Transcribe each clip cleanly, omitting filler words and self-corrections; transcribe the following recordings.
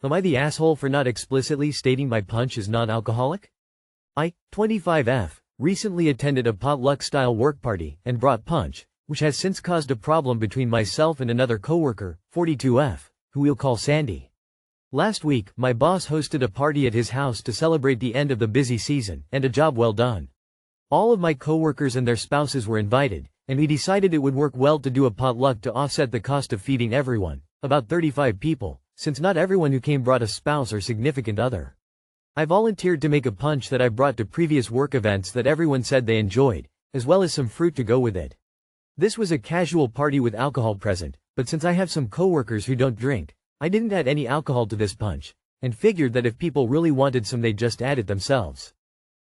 Am I the asshole for not explicitly stating my punch is non-alcoholic? I, 25F, recently attended a potluck-style work party and brought punch, which has since caused a problem between myself and another coworker, 42F, who we'll call Sandy. Last week, my boss hosted a party at his house to celebrate the end of the busy season and a job well done. All of my coworkers and their spouses were invited, and we decided it would work well to do a potluck to offset the cost of feeding everyone, about 35 people, since not everyone who came brought a spouse or significant other. I volunteered to make a punch that I brought to previous work events that everyone said they enjoyed, as well as some fruit to go with it. This was a casual party with alcohol present, but since I have some coworkers who don't drink, I didn't add any alcohol to this punch, and figured that if people really wanted some they'd just add it themselves.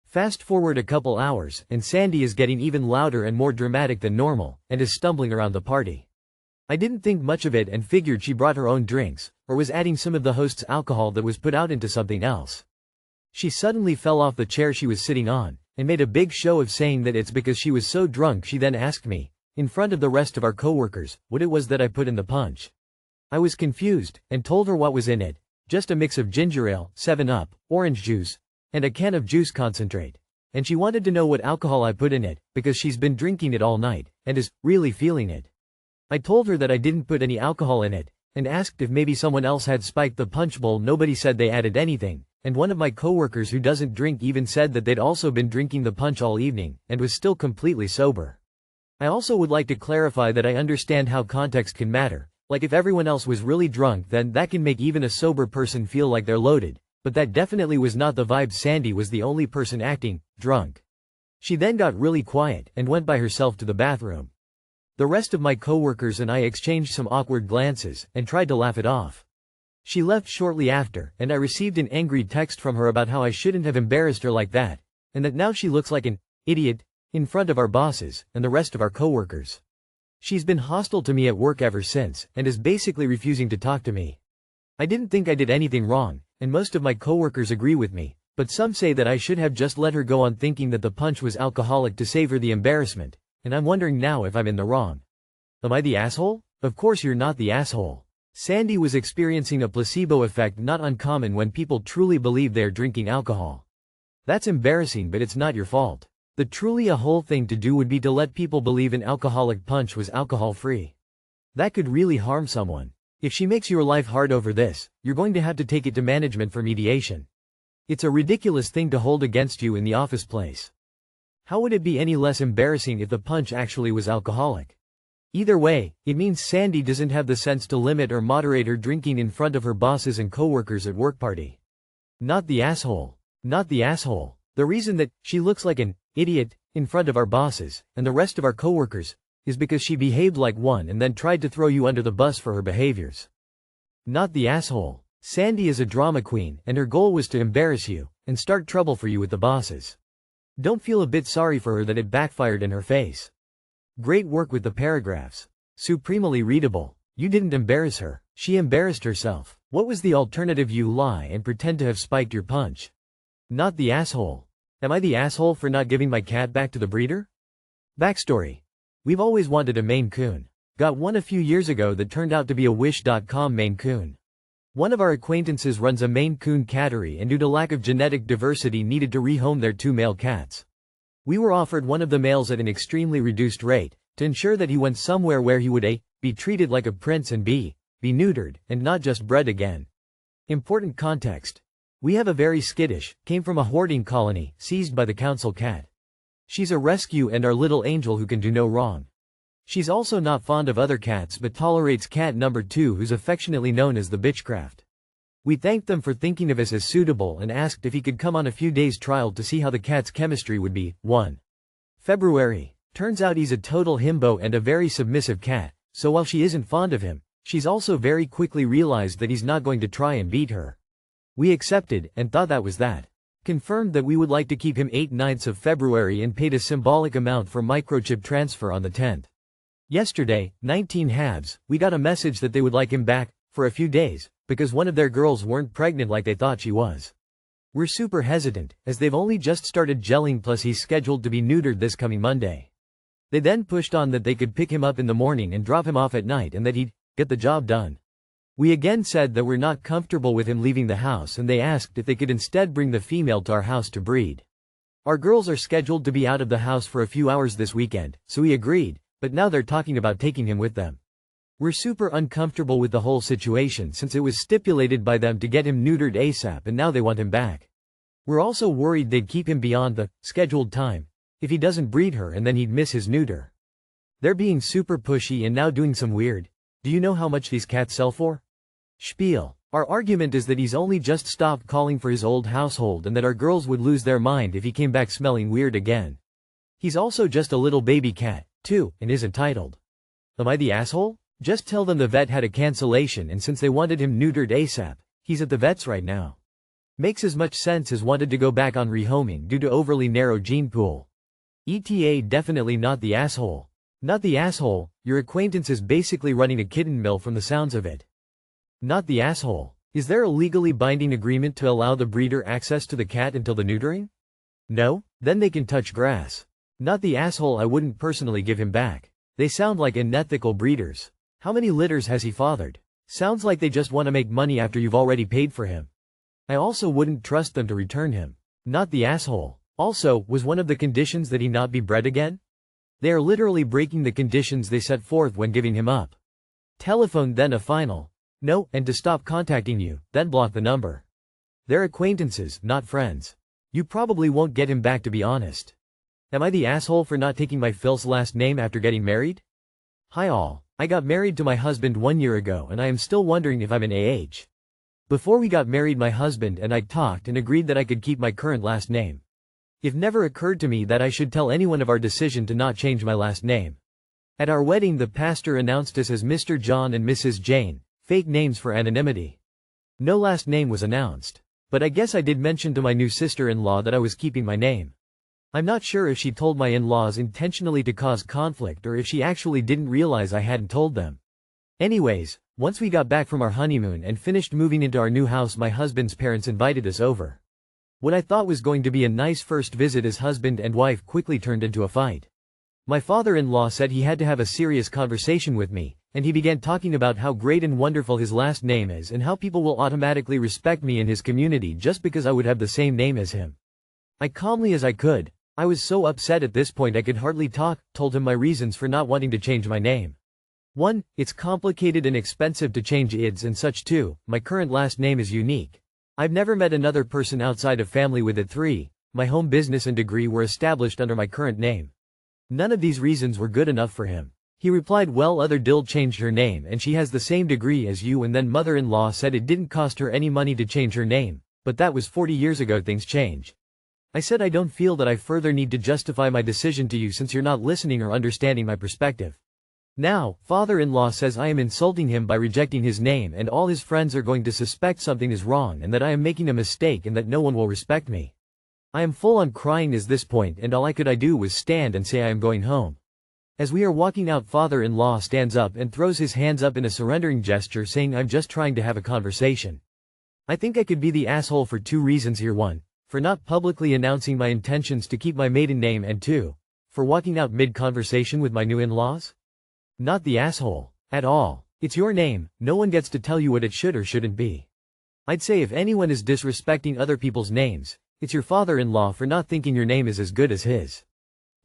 Fast forward a couple hours, and Sandy is getting even louder and more dramatic than normal, and is stumbling around the party. I didn't think much of it and figured she brought her own drinks, or was adding some of the host's alcohol that was put out into something else. She suddenly fell off the chair she was sitting on, and made a big show of saying that it's because she was so drunk. She then asked me, in front of the rest of our coworkers, what it was that I put in the punch. I was confused, and told her what was in it, just a mix of ginger ale, 7-Up, orange juice, and a can of juice concentrate. And she wanted to know what alcohol I put in it, because she's been drinking it all night, and is really feeling it. I told her that I didn't put any alcohol in it, and asked if maybe someone else had spiked the punch bowl. Nobody said they added anything, and one of my coworkers who doesn't drink even said that they'd also been drinking the punch all evening, and was still completely sober. I also would like to clarify that I understand how context can matter, like if everyone else was really drunk then that can make even a sober person feel like they're loaded, but that definitely was not the vibe. Sandy was the only person acting drunk. She then got really quiet and went by herself to the bathroom. The rest of my coworkers and I exchanged some awkward glances and tried to laugh it off. She left shortly after, and I received an angry text from her about how I shouldn't have embarrassed her like that, and that now she looks like an idiot in front of our bosses and the rest of our coworkers. She's been hostile to me at work ever since, and is basically refusing to talk to me. I didn't think I did anything wrong, and most of my coworkers agree with me, but some say that I should have just let her go on thinking that the punch was alcoholic to save her the embarrassment, and I'm wondering now if I'm in the wrong. Am I the asshole? Of course you're not the asshole. Sandy was experiencing a placebo effect, not uncommon when people truly believe they're drinking alcohol. That's embarrassing, but it's not your fault. The truly a whole thing to do would be to let people believe an alcoholic punch was alcohol-free. That could really harm someone. If she makes your life hard over this, you're going to have to take it to management for mediation. It's a ridiculous thing to hold against you in the office place. How would it be any less embarrassing if the punch actually was alcoholic? Either way, it means Sandy doesn't have the sense to limit or moderate her drinking in front of her bosses and coworkers at work party. Not the asshole. Not the asshole. The reason that she looks like an idiot in front of our bosses and the rest of our coworkers is because she behaved like one and then tried to throw you under the bus for her behaviors. Not the asshole. Sandy is a drama queen, and her goal was to embarrass you and start trouble for you with the bosses. Don't feel a bit sorry for her that it backfired in her face. Great work with the paragraphs. Supremely readable. You didn't embarrass her. She embarrassed herself. What was the alternative? You lie and pretend to have spiked your punch. Not the asshole. Am I the asshole for not giving my cat back to the breeder? Backstory. We've always wanted a Maine Coon. Got one a few years ago that turned out to be a Wish.com Maine Coon. One of our acquaintances runs a Maine Coon cattery and due to lack of genetic diversity needed to rehome their 2 male cats. We were offered one of the males at an extremely reduced rate, to ensure that he went somewhere where he would A. Be treated like a prince and B. Be neutered, and not just bred again. Important context. We have a very skittish, came from a hoarding colony, seized by the council cat. She's a rescue and our little angel who can do no wrong. She's also not fond of other cats but tolerates cat number 2 who's affectionately known as the Bitchcraft. We thanked them for thinking of us as suitable and asked if he could come on a few days trial to see how the cat's chemistry would be. 1. February. Turns out he's a total himbo and a very submissive cat, so while she isn't fond of him, she's also very quickly realized that he's not going to try and beat her. We accepted and thought that was that. Confirmed that we would like to keep him 8/9 of February and paid a symbolic amount for microchip transfer on the 10th. Yesterday, 19 halves, we got a message that they would like him back, for a few days, because one of their girls weren't pregnant like they thought she was. We're super hesitant, as they've only just started gelling plus he's scheduled to be neutered this coming Monday. They then pushed on that they could pick him up in the morning and drop him off at night and that he'd get the job done. We again said that we're not comfortable with him leaving the house, and they asked if they could instead bring the female to our house to breed. Our girls are scheduled to be out of the house for a few hours this weekend, so we agreed, but now they're talking about taking him with them. We're super uncomfortable with the whole situation since it was stipulated by them to get him neutered ASAP, and now they want him back. We're also worried they'd keep him beyond the scheduled time if he doesn't breed her, and then he'd miss his neuter. They're being super pushy and now doing some weird, "Do you know how much these cats sell for?" spiel. Our argument is that he's only just stopped calling for his old household and that our girls would lose their mind if he came back smelling weird again. He's also just a little baby cat, too, and isn't titled. Am I the asshole? Just tell them the vet had a cancellation, and since they wanted him neutered ASAP, he's at the vet's right now. Makes as much sense as wanted to go back on rehoming due to overly narrow gene pool. ETA definitely not the asshole. Not the asshole, your acquaintance is basically running a kitten mill from the sounds of it. Not the asshole. Is there a legally binding agreement to allow the breeder access to the cat until the neutering? No? Then they can touch grass. Not the asshole, I wouldn't personally give him back. They sound like unethical breeders. How many litters has he fathered? Sounds like they just want to make money after you've already paid for him. I also wouldn't trust them to return him. Not the asshole. Also, was one of the conditions that he not be bred again? They are literally breaking the conditions they set forth when giving him up. Telephone, then a final no, and to stop contacting you, then block the number. They're acquaintances, not friends. You probably won't get him back, to be honest. Am I the asshole for not taking my Phil's last name after getting married? Hi all. I got married to my husband 1 year ago, and I am still wondering if I'm an AH. Before we got married, my husband and I talked and agreed that I could keep my current last name. It never occurred to me that I should tell anyone of our decision to not change my last name. At our wedding, the pastor announced us as Mr. John and Mrs. Jane, fake names for anonymity. No last name was announced. But I guess I did mention to my new sister-in-law that I was keeping my name. I'm not sure if she told my in-laws intentionally to cause conflict or if she actually didn't realize I hadn't told them. Anyways, once we got back from our honeymoon and finished moving into our new house, my husband's parents invited us over. What I thought was going to be a nice first visit as husband and wife quickly turned into a fight. My father-in-law said he had to have a serious conversation with me, and he began talking about how great and wonderful his last name is and how people will automatically respect me in his community just because I would have the same name as him. I calmly as I could, I was so upset at this point I could hardly talk, told him my reasons for not wanting to change my name. 1. It's complicated and expensive to change IDs and such. 2. My current last name is unique. I've never met another person outside of family with it. 3. My home business and degree were established under my current name. None of these reasons were good enough for him. He replied, well, other dill changed her name and she has the same degree as you, and then mother-in-law said it didn't cost her any money to change her name, but that was 40 years ago, things change. I said I don't feel that I further need to justify my decision to you since you're not listening or understanding my perspective. Now, father-in-law says I am insulting him by rejecting his name and all his friends are going to suspect something is wrong and that I am making a mistake and that no one will respect me. I am full on crying at this point and all I could do was stand and say I am going home. As we are walking out, father-in-law stands up and throws his hands up in a surrendering gesture saying I'm just trying to have a conversation. I think I could be the asshole for 2 reasons here. 1. For not publicly announcing my intentions to keep my maiden name, and 2. For walking out mid-conversation with my new in-laws. Not the asshole. At all. It's your name, no one gets to tell you what it should or shouldn't be. I'd say if anyone is disrespecting other people's names, it's your father-in-law for not thinking your name is as good as his.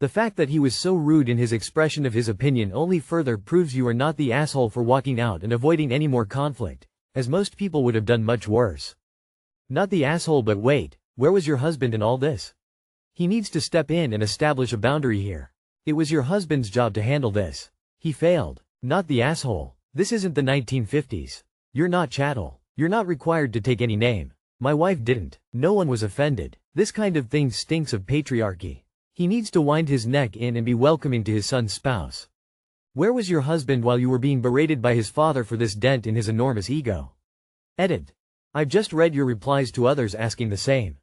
The fact that he was so rude in his expression of his opinion only further proves you are not the asshole for walking out and avoiding any more conflict, as most people would have done much worse. Not the asshole, but wait, where was your husband in all this? He needs to step in and establish a boundary here. It was your husband's job to handle this. He failed. Not the asshole. This isn't the 1950s. You're not chattel. You're not required to take any name. My wife didn't. No one was offended. This kind of thing stinks of patriarchy. He needs to wind his neck in and be welcoming to his son's spouse. Where was your husband while you were being berated by his father for this dent in his enormous ego? Edit. I've just read your replies to others asking the same.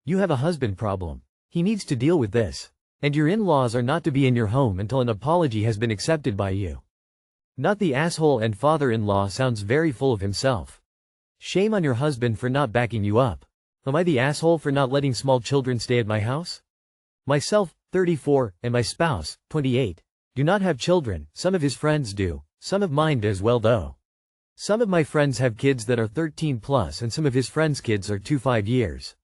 You have a husband problem. He needs to deal with this. And your in-laws are not to be in your home until an apology has been accepted by you. Not the asshole, and father-in-law sounds very full of himself. Shame on your husband for not backing you up. Am I the asshole for not letting small children stay at my house? Myself, 34, and my spouse, 28, do not have children. Some of his friends do. Some of mine do as well though. Some of my friends have kids that are 13 plus and some of his friends' kids are 2-5 years.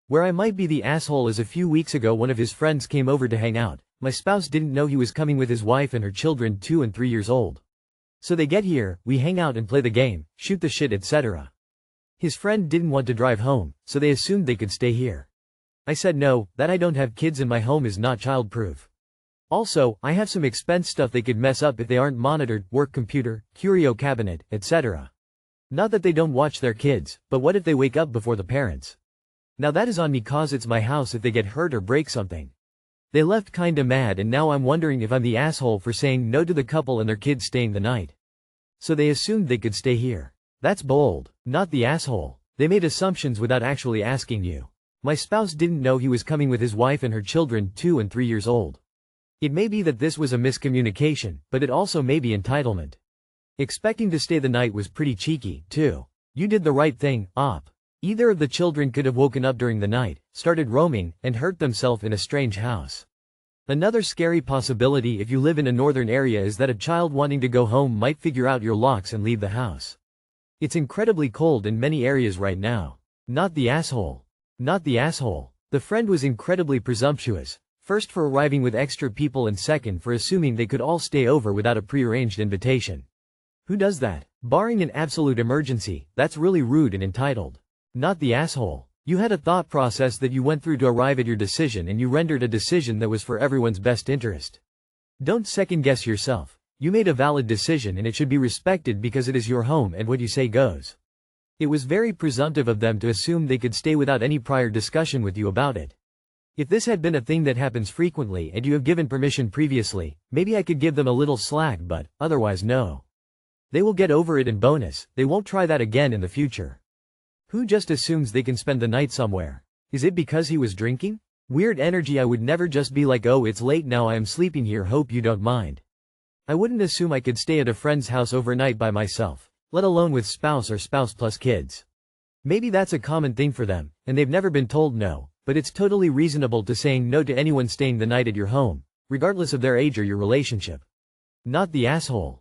Where I might be the asshole is a few weeks ago one of his friends came over to hang out. My spouse didn't know he was coming with his wife and her children 2 and 3 years old. So they get here, we hang out and play the game, shoot the shit etc. His friend didn't want to drive home, so they assumed they could stay here. I said no, that I don't have kids and my home is not child-proof. Also, I have some expense stuff they could mess up if they aren't monitored, work computer, curio cabinet, etc. Not that they don't watch their kids, but what if they wake up before the parents? Now that is on me cause it's my house if they get hurt or break something. They left kinda mad and now I'm wondering if I'm the asshole for saying no to the couple and their kids staying the night. So they assumed they could stay here. That's bold, not the asshole. They made assumptions without actually asking you. My spouse didn't know he was coming with his wife and her children 2 and 3 years old. It may be that this was a miscommunication, but it also may be entitlement. Expecting to stay the night was pretty cheeky, too. You did the right thing, op. Either of the children could have woken up during the night, started roaming, and hurt themselves in a strange house. Another scary possibility if you live in a northern area is that a child wanting to go home might figure out your locks and leave the house. It's incredibly cold in many areas right now. Not the asshole. Not the asshole. The friend was incredibly presumptuous. First for arriving with extra people and second for assuming they could all stay over without a prearranged invitation. Who does that? Barring an absolute emergency, that's really rude and entitled. Not the asshole. You had a thought process that you went through to arrive at your decision and you rendered a decision that was for everyone's best interest. Don't second guess yourself. You made a valid decision and it should be respected because it is your home and what you say goes. It was very presumptive of them to assume they could stay without any prior discussion with you about it. If this had been a thing that happens frequently and you have given permission previously, maybe I could give them a little slack but, otherwise no. They will get over it and bonus, they won't try that again in the future. Who just assumes they can spend the night somewhere? Is it because he was drinking? Weird energy. I would never just be like, oh it's late now I am sleeping here hope you don't mind. I wouldn't assume I could stay at a friend's house overnight by myself, let alone with spouse or spouse plus kids. Maybe that's a common thing for them, and they've never been told no. But it's totally reasonable to saying no to anyone staying the night at your home, regardless of their age or your relationship. Not the asshole.